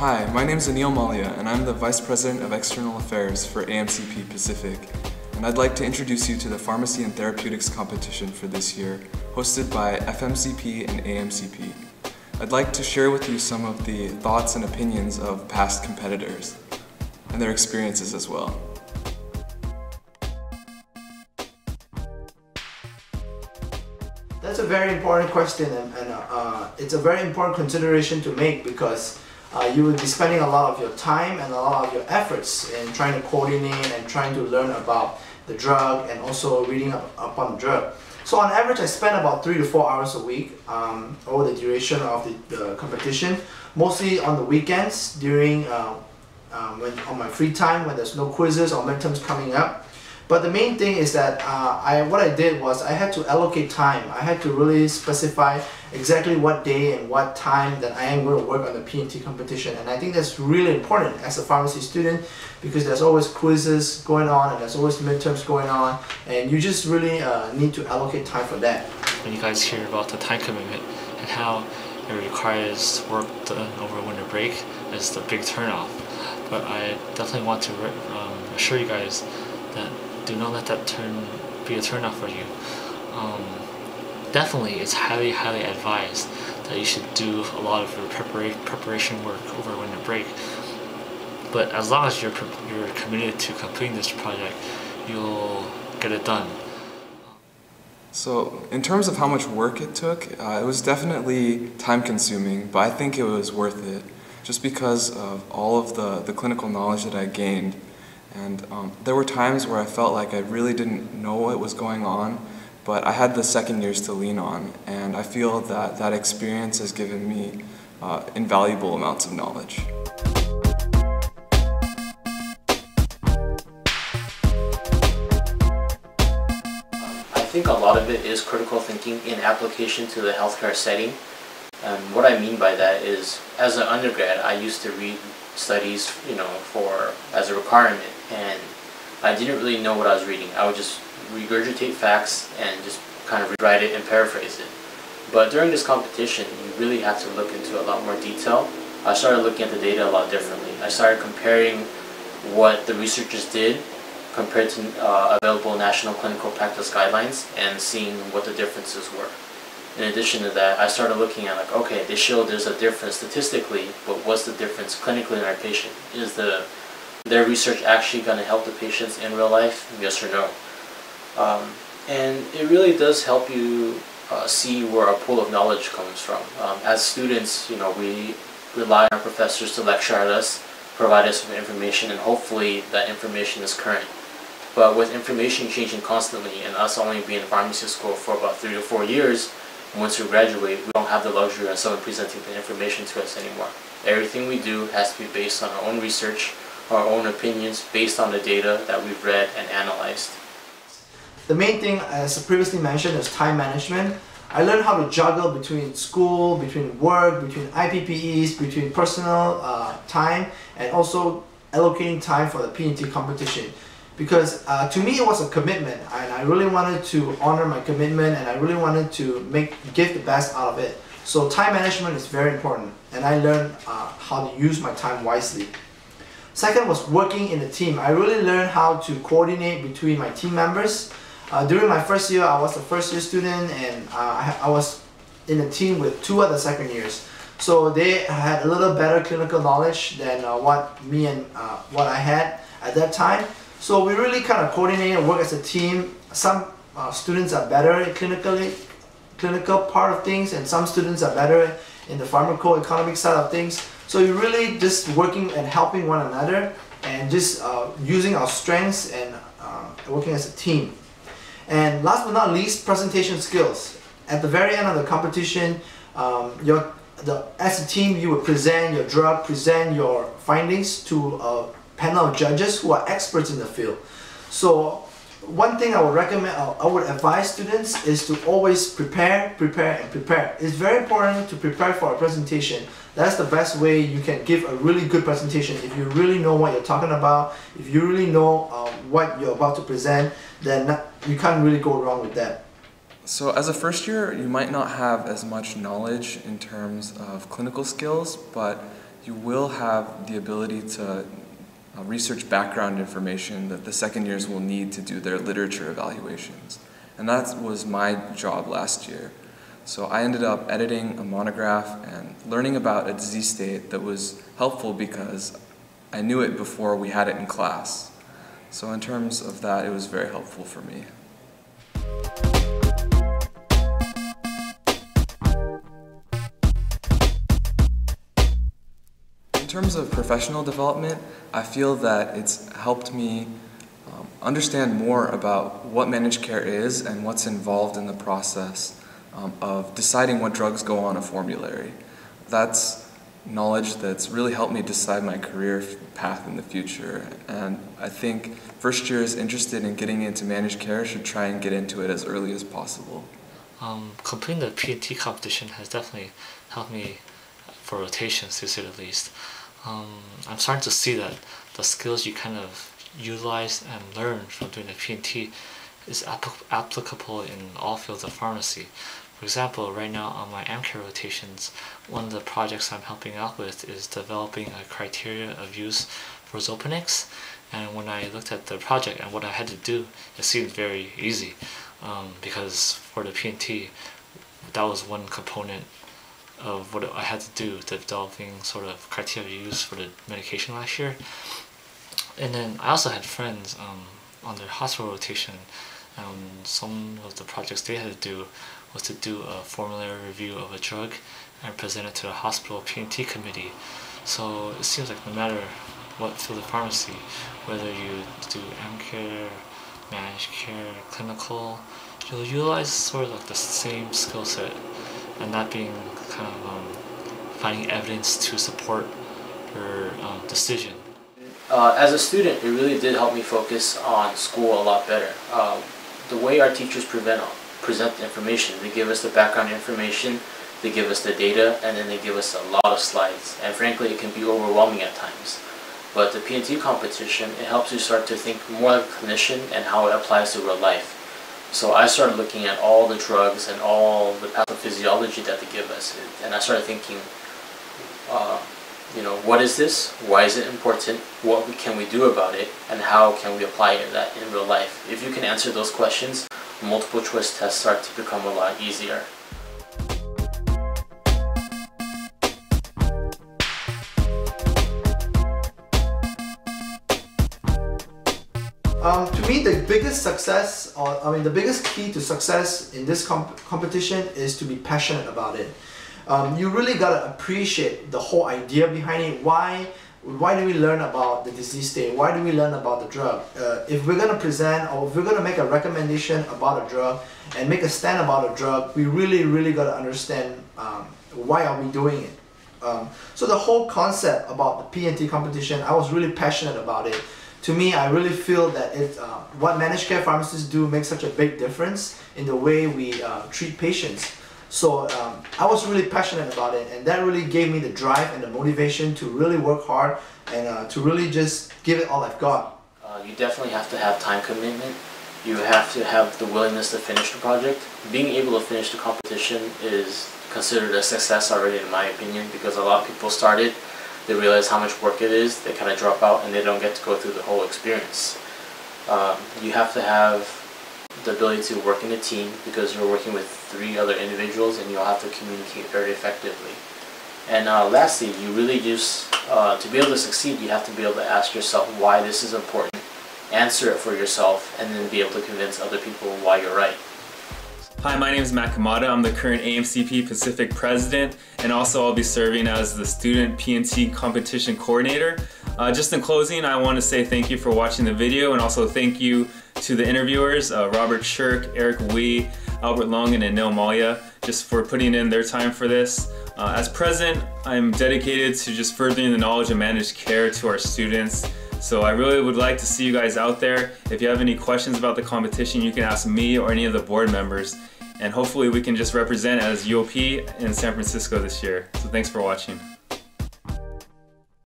Hi, my name is Anil Malia, and I'm the Vice President of External Affairs for AMCP-Pacific. And I'd like to introduce you to the Pharmacy and Therapeutics competition for this year, hosted by FMCP and AMCP. I'd like to share with you some of the thoughts and opinions of past competitors, and their experiences as well. That's a very important question, and it's a very important consideration to make because you will be spending a lot of your time and a lot of your efforts in trying to coordinate and trying to learn about the drug and also reading up on the drug. So on average, I spend about 3 to 4 hours a week over the duration of the competition, mostly on the weekends during on my free time when there's no quizzes or midterms coming up. But the main thing is that what I did was I had to allocate time. I had to really specify exactly what day and what time that I am going to work on the P&T competition. And I think that's really important as a pharmacy student because there's always quizzes going on and there's always midterms going on, and you just really need to allocate time for that. When you guys hear about the time commitment and how it requires work done over winter break, it's the big turnoff. But I definitely want to assure you guys that do not let that be a turnoff for you. Definitely, it's highly advised that you should do a lot of your preparation work over winter break. But as long as you're committed to completing this project, you'll get it done. So, in terms of how much work it took, it was definitely time-consuming, but I think it was worth it, just because of all of the clinical knowledge that I gained. And there were times where I felt like I really didn't know what was going on, but I had the second years to lean on, and I feel that that experience has given me invaluable amounts of knowledge. I think a lot of it is critical thinking in application to the healthcare setting. And what I mean by that is, as an undergrad, I used to read studies, as a requirement, and I didn't really know what I was reading. I would just regurgitate facts and just kind of rewrite it and paraphrase it. But during this competition, you really have to look into a lot more detail. I started looking at the data a lot differently. I started comparing what the researchers did compared to available national clinical practice guidelines and seeing what the differences were. In addition to that, I started looking at okay, they show there's a difference statistically, but what's the difference clinically in our patient? Is their research actually going to help the patients in real life? Yes or no? And it really does help you see where our pool of knowledge comes from. As students, we rely on our professors to lecture at us, provide us with information, and hopefully that information is current. But with information changing constantly and us only being in pharmacy school for about 3 to 4 years, once we graduate, we don't have the luxury of someone presenting the information to us anymore. Everything we do has to be based on our own research, our own opinions, based on the data that we've read and analyzed. The main thing, as previously mentioned, is time management. I learned how to juggle between school, between work, between IPPEs, between personal time, and also allocating time for the P&T competition. Because to me it was a commitment, and I really wanted to honor my commitment, and I really wanted to give the best out of it. So time management is very important, and I learned how to use my time wisely. Second was working in a team. I really learned how to coordinate between my team members. During my first year, I was a first year student, and I was in a team with 2 other second years. So they had a little better clinical knowledge than what I had at that time. So we really kind of coordinate and work as a team. Some students are better at clinical part of things, and some students are better in the pharmacoeconomic side of things. So you're really just working and helping one another, and just using our strengths and working as a team. And last but not least, presentation skills. At the very end of the competition, as a team, you would present your drug, present your findings to a panel of judges who are experts in the field. So one thing I would recommend, I would advise students is to always prepare. It's very important to prepare for a presentation. That's the best way you can give a really good presentation. If you really know what you're talking about, if you really know what you're about to present, then you can't really go wrong with that. So as a first year, you might not have as much knowledge in terms of clinical skills, but you will have the ability to research background information that the second years will need to do their literature evaluations. And that was my job last year. So I ended up editing a monograph and learning about a disease state that was helpful because I knew it before we had it in class. So in terms of that, it was very helpful for me. In terms of professional development, I feel that it's helped me understand more about what managed care is and what's involved in the process of deciding what drugs go on a formulary. That's knowledge that's really helped me decide my career path in the future, and I think first years interested in getting into managed care should try and get into it as early as possible. Completing the P&T competition has definitely helped me for rotations, to say the least. I'm starting to see that the skills you kind of utilize and learn from doing the P&T is applicable in all fields of pharmacy. For example, right now on my AMCP rotations, one of the projects I'm helping out with is developing a criteria of use for Xopenex. And when I looked at the project and what I had to do, it seemed very easy because for the P&T, that was one component of what I had to do, developing sort of criteria of use for the medication last year. And then I also had friends on their hospital rotation. Some of the projects they had to do was to do a formulary review of a drug and present it to the hospital P&T committee. So it seems like no matter what field of pharmacy, whether you do AmCare, managed care, clinical, you'll utilize sort of like the same skill set, and that being kind of finding evidence to support your decision. As a student, it really did help me focus on school a lot better. The way our teachers present the information, they give us the background information, they give us the data, and then they give us a lot of slides. And frankly, it can be overwhelming at times. But the P&T competition, it helps you start to think more like a clinician and how it applies to real life. So I started looking at all the drugs and all the pathophysiology that they give us, and I started thinking, you know, what is this? Why is it important? What can we do about it? And how can we apply that in real life? If you can answer those questions, multiple choice tests start to become a lot easier. To me, the biggest success, the biggest key to success in this competition is to be passionate about it. You really gotta appreciate the whole idea behind it. Why do we learn about the disease state? Why do we learn about the drug? If we're gonna present or if we're gonna make a recommendation about a drug and make a stand about a drug, we really gotta understand why are we doing it. So the whole concept about the P&T competition, I was really passionate about it. To me, I really feel that what managed care pharmacists do makes such a big difference in the way we treat patients. So I was really passionate about it, and that really gave me the drive and the motivation to really work hard and to really just give it all I've got. You definitely have to have time commitment. You have to have the willingness to finish the project. Being able to finish the competition is considered a success already, in my opinion, because a lot of people start it, they realize how much work it is, they kind of drop out and they don't get to go through the whole experience. You have to have the ability to work in a team because you're working with 3 other individuals and you'll have to communicate very effectively. And lastly, you really just, to be able to succeed, you have to be able to ask yourself why this is important, answer it for yourself, and then be able to convince other people why you're right. Hi, my name is Matt Kamada. I'm the current AMCP-Pacific president, and also I'll be serving as the student P&T competition coordinator. Just in closing, I want to say thank you for watching the video, and also thank you to the interviewers, Robert Shirk, Eric Wee, Albert Longan, and Neil Malia, just for putting in their time for this. As president, I'm dedicated to just furthering the knowledge of managed care to our students. So I really would like to see you guys out there. If you have any questions about the competition, you can ask me or any of the board members. And hopefully we can just represent as UOP in San Francisco this year. So thanks for watching.